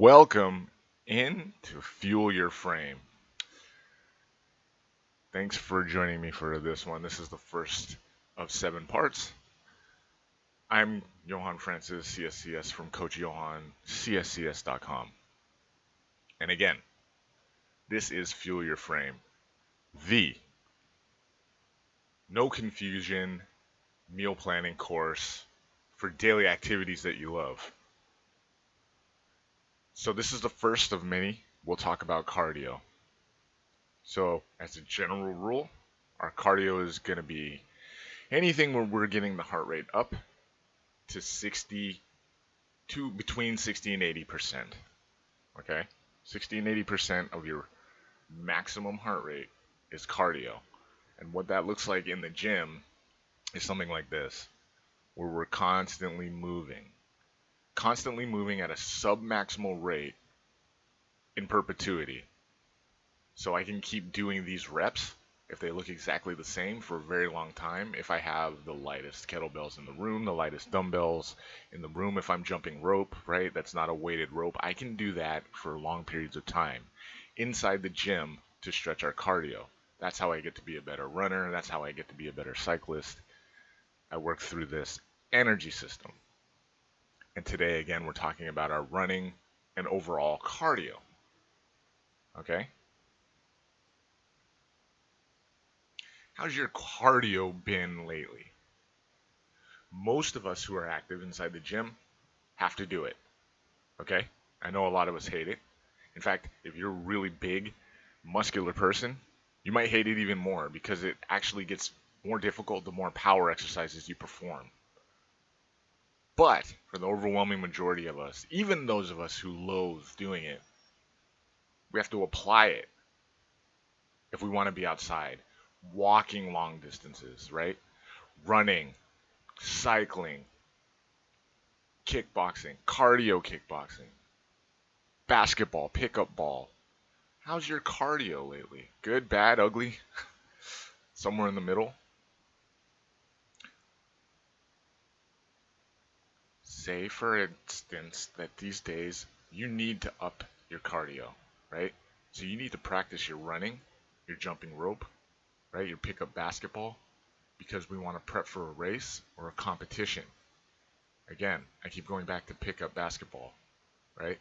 Welcome in to Fuel Your Frame. Thanks for joining me for this one. This is the first of 7 parts. I'm Johan Francis, CSCS from Coach Johan, CSCS.com. And again, this is Fuel Your Frame, the no confusion meal planning course for daily activities that you love. So this is the first of many. We'll talk about cardio. So as a general rule, our cardio is going to be anything where we're getting the heart rate up to between 60 and 80%. Okay? 60 and 80% of your maximum heart rate is cardio. And what that looks like in the gym is something like this, where we're constantly moving at a sub-maximal rate in perpetuity. So I can keep doing these reps if they look exactly the same for a very long time. If I have the lightest kettlebells in the room, the lightest dumbbells in the room, if I'm jumping rope, right, that's not a weighted rope, I can do that for long periods of time inside the gym to stretch our cardio. That's how I get to be a better runner. That's how I get to be a better cyclist. I work through this energy system. And today, again, we're talking about our running and overall cardio. Okay? How's your cardio been lately? Most of us who are active inside the gym have to do it. Okay? I know a lot of us hate it. In fact, if you're a really big, muscular person, you might hate it even more because it actually gets more difficult the more power exercises you perform. But for the overwhelming majority of us, even those of us who loathe doing it, we have to apply it if we want to be outside. Walking long distances, right? Running, cycling, kickboxing, cardio kickboxing, basketball, pickup ball. How's your cardio lately? Good, bad, ugly? Somewhere in the middle? Say, for instance, that these days you need to up your cardio, right? So you need to practice your running, your jumping rope, right? Your pickup basketball, because we want to prep for a race or a competition. Again, I keep going back to pickup basketball, right?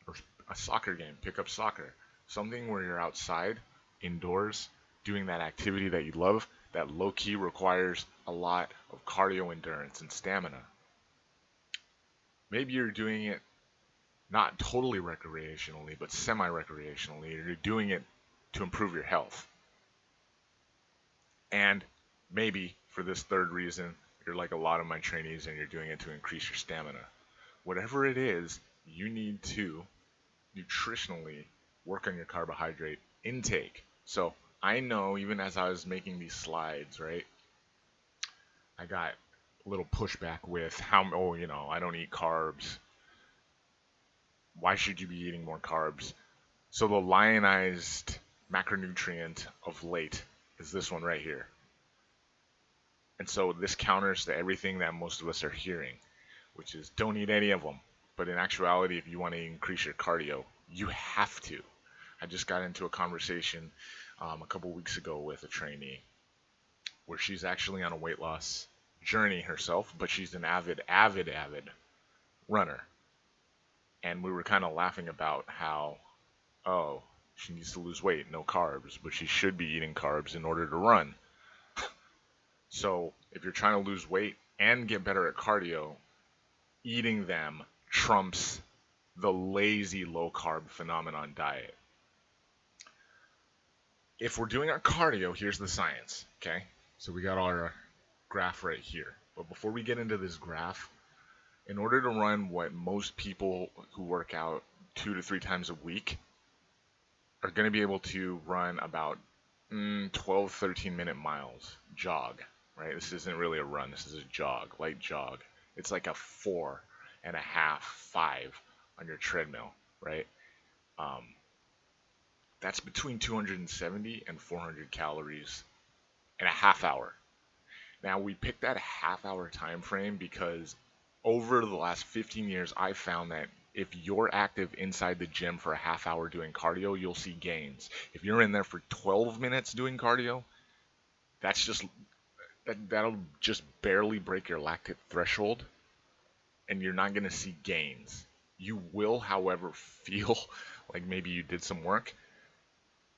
Or a soccer game, pickup soccer. Something where you're outside, indoors, doing that activity that you love, that low-key requires a lot of cardio endurance and stamina. Maybe you're doing it not totally recreationally, but semi-recreationally. You're doing it to improve your health. And maybe for this third reason, you're like a lot of my trainees and you're doing it to increase your stamina. Whatever it is, you need to nutritionally work on your carbohydrate intake. So I know even as I was making these slides, right, I got a little pushback with I don't eat carbs. Why should you be eating more carbs? So the lionized macronutrient of late is this one right here. And so this counters to everything that most of us are hearing, which is don't eat any of them. But in actuality, if you want to increase your cardio, you have to. I just got into a conversation a couple weeks ago with a trainee where she's actually on a weight loss journey herself, but she's an avid runner. And we were kind of laughing about how, she needs to lose weight, no carbs, but she should be eating carbs in order to run. So if you're trying to lose weight and get better at cardio, eating them trumps the lazy low-carb phenomenon diet. If we're doing our cardio, here's the science, okay? So we got our graph right here. But before we get into this graph, in order to run what most people who work out 2 to 3 times a week are going to be able to run about 12, 13-minute miles, jog, right? This isn't really a run. This is a jog, light jog. It's like a 4.5, 5 on your treadmill, right? That's between 270 and 400 calories in a half hour. Now, we picked that half-hour time frame because over the last 15 years, I found that If you're active inside the gym for a half hour doing cardio, you'll see gains. If you're in there for 12 minutes doing cardio, that's just that'll just barely break your lactate threshold, and you're not going to see gains. You will, however, feel like maybe you did some work.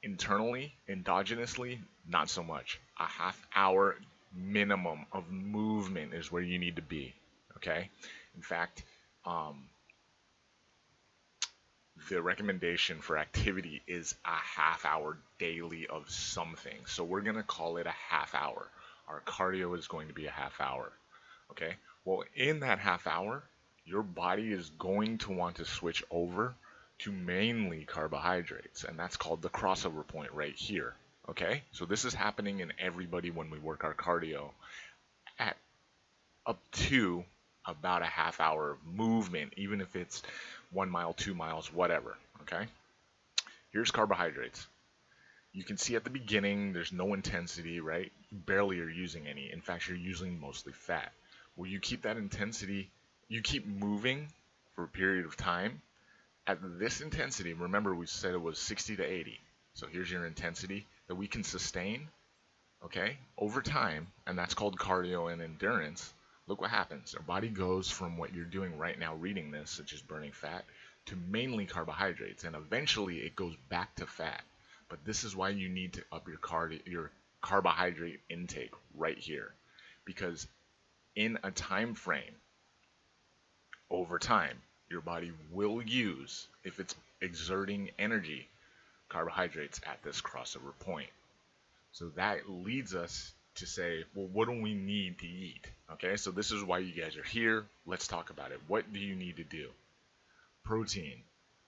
Internally, endogenously, not so much. A half hour minimum of movement is where you need to be. Okay? In fact, um, the recommendation for activity is a half hour daily of something. So we're going to call it a half hour. Our cardio is going to be a half hour. Okay? Well, in that half hour, your body is going to want to switch over to mainly carbohydrates, and that's called the crossover point right here. Okay? So this is happening in everybody when we work our cardio at up to about a half hour of movement, even if it's 1 mile, 2 miles, whatever. Okay? Here's carbohydrates. You can see at the beginning there's no intensity, right? You barely are using any. In fact, you're using mostly fat. Well, you keep that intensity, you keep moving for a period of time. At this intensity, remember we said it was 60 to 80. So here's your intensity that we can sustain, okay, over time, and that's called cardio and endurance. Look what happens. Our body goes from what you're doing right now, reading this, such as burning fat, to mainly carbohydrates, and eventually it goes back to fat. But this is why you need to up your carbohydrate intake right here, because in a time frame, over time, your body will use, if it's exerting energy, carbohydrates at this crossover point. So that leads us to say, well, what do we need to eat? Okay, so this is why you guys are here. Let's talk about it. What do you need to do? Protein.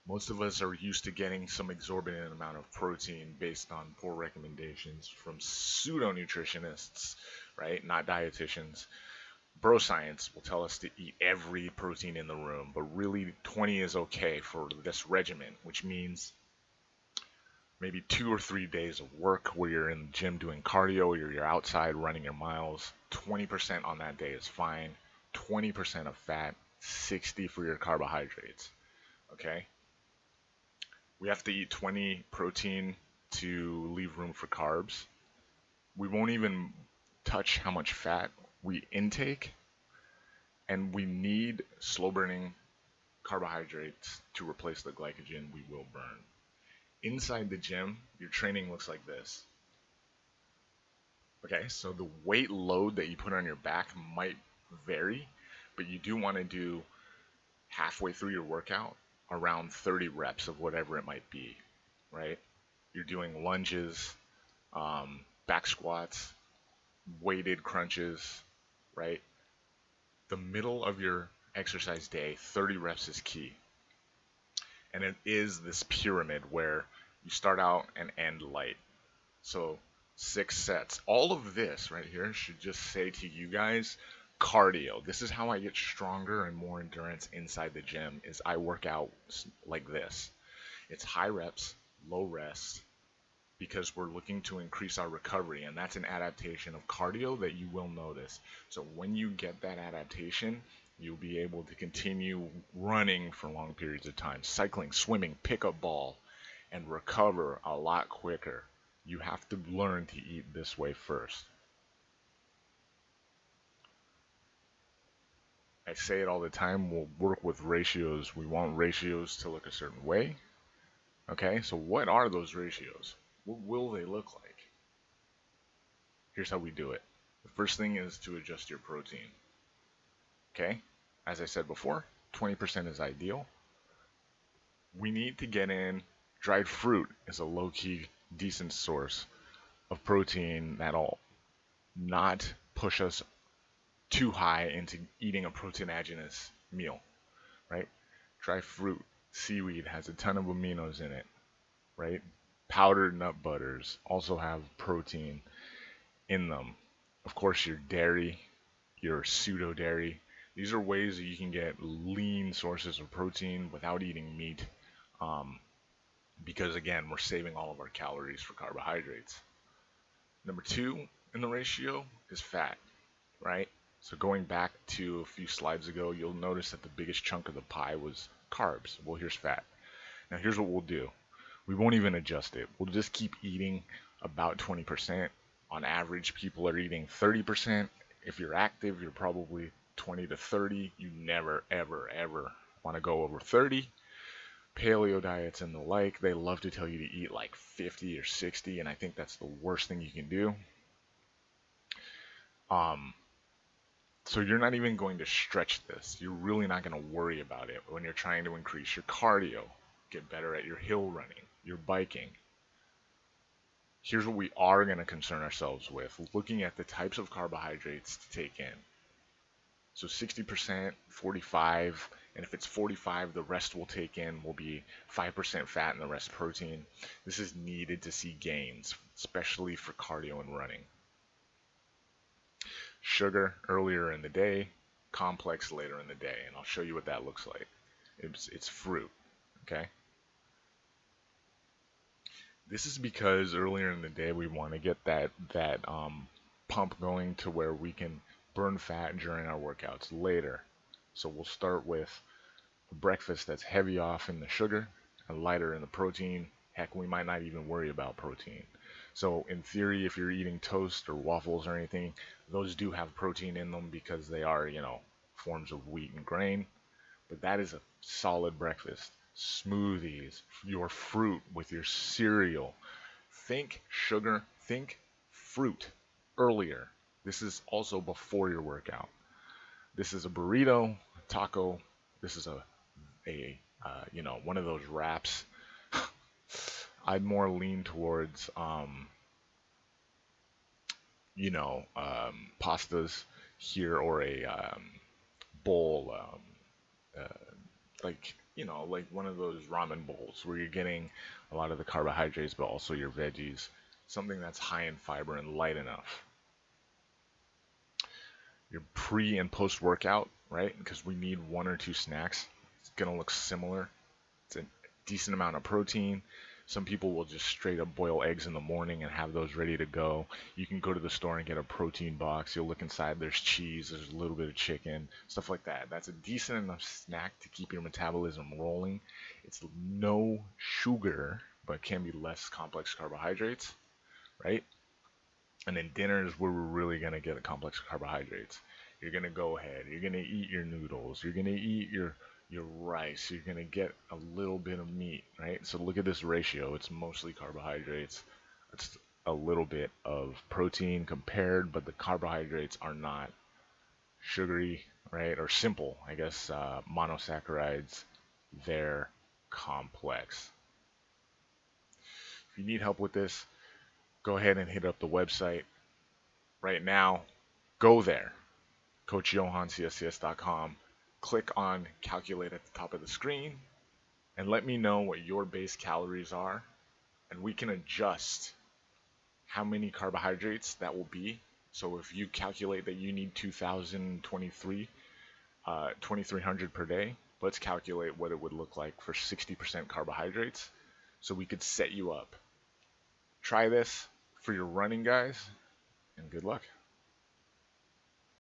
Most of us are used to getting some exorbitant amount of protein based on poor recommendations from pseudo nutritionists, right? Not dietitians. Bro science will tell us to eat every protein in the room, but really 20 is okay for this regimen, which means maybe 2 or 3 days of work where you're in the gym doing cardio or you're outside running your miles. 20% on that day is fine. 20% of fat, 60 for your carbohydrates. Okay? We have to eat 20 protein to leave room for carbs. We won't even touch how much fat we intake, and we need slow burning carbohydrates to replace the glycogen we will burn. Inside the gym, your training looks like this. Okay, so the weight load that you put on your back might vary, but you do want to do halfway through your workout around 30 reps of whatever it might be, right? You're doing lunges, back squats, weighted crunches, right? The middle of your exercise day, 30 reps is key. And it is this pyramid where you start out and end light. So 6 sets. All of this right here should just say to you guys, cardio. This is how I get stronger and more endurance inside the gym, is I work out like this. It's high reps, low rest, because we're looking to increase our recovery, and that's an adaptation of cardio that you will notice. So when you get that adaptation, you'll be able to continue running for long periods of time, cycling, swimming, pick up ball, and recover a lot quicker. You have to learn to eat this way first. I say it all the time, we'll work with ratios. We want ratios to look a certain way. Okay, so what are those ratios? What will they look like? Here's how we do it. The first thing is to adjust your protein. Okay, as I said before, 20% is ideal. We need to get in, dried fruit is a low-key decent source of protein that'll not push us too high into eating a proteinagenous meal, right? Dry fruit, seaweed has a ton of aminos in it, right? Powdered nut butters also have protein in them. Of course, your dairy, your pseudo dairy. These are ways that you can get lean sources of protein without eating meat, because again, we're saving all of our calories for carbohydrates. Number 2 in the ratio is fat, right? So going back to a few slides ago, you'll notice that the biggest chunk of the pie was carbs. Well, here's fat. Now here's what we'll do. We won't even adjust it. We'll just keep eating about 20%. On average, people are eating 30%. If you're active, you're probably 20 to 30. You never, ever, ever want to go over 30. Paleo diets and the like, they love to tell you to eat like 50 or 60, and I think that's the worst thing you can do. Um, so you're not even going to stretch this. You're really not going to worry about it when you're trying to increase your cardio, get better at your hill running, your biking. Here's what we are going to concern ourselves with, looking at the types of carbohydrates to take in. So 60%, 45, and if it's 45, the rest we'll take in will be 5% fat and the rest protein. This is needed to see gains, especially for cardio and running. Sugar earlier in the day, complex later in the day, and I'll show you what that looks like. It's fruit, okay? This is because earlier in the day we want to get that pump going to where we can burn fat during our workouts later. So we'll start with a breakfast that's heavy off in the sugar and lighter in the protein. Heck, we might not even worry about protein. So in theory, if you're eating toast or waffles or anything, those do have protein in them because they are, forms of wheat and grain. But that is a solid breakfast. Smoothies, your fruit with your cereal. Think sugar, think fruit earlier. This is also before your workout. This is a burrito, a taco. This is one of those wraps. I'd more lean towards, pastas here, or a bowl, like one of those ramen bowls where you're getting a lot of the carbohydrates, but also your veggies. Something that's high in fiber and light enough. Your pre and post workout, right? Because we need one or two snacks. It's gonna look similar. It's a decent amount of protein. Some people will just straight up boil eggs in the morning and have those ready to go. You can go to the store and get a protein box. You'll look inside, there's cheese, there's a little bit of chicken, stuff like that. That's a decent enough snack to keep your metabolism rolling. It's no sugar, but can be less complex carbohydrates, right? And then dinner is where we're really going to get the complex carbohydrates. You're going to go ahead, you're going to eat your noodles, you're going to eat your rice, you're going to get a little bit of meat, right? So look at this ratio. It's mostly carbohydrates. It's a little bit of protein compared, but the carbohydrates are not sugary, right? Or simple, I guess, monosaccharides. They're complex. If you need help with this, go ahead and hit up the website right now. Go there, CoachJohanCSCS.com. Click on calculate at the top of the screen and let me know what your base calories are, and we can adjust how many carbohydrates that will be. So if you calculate that you need 2300 per day, let's calculate what it would look like for 60% carbohydrates, so we could set you up. Try this for your running, guys, and good luck.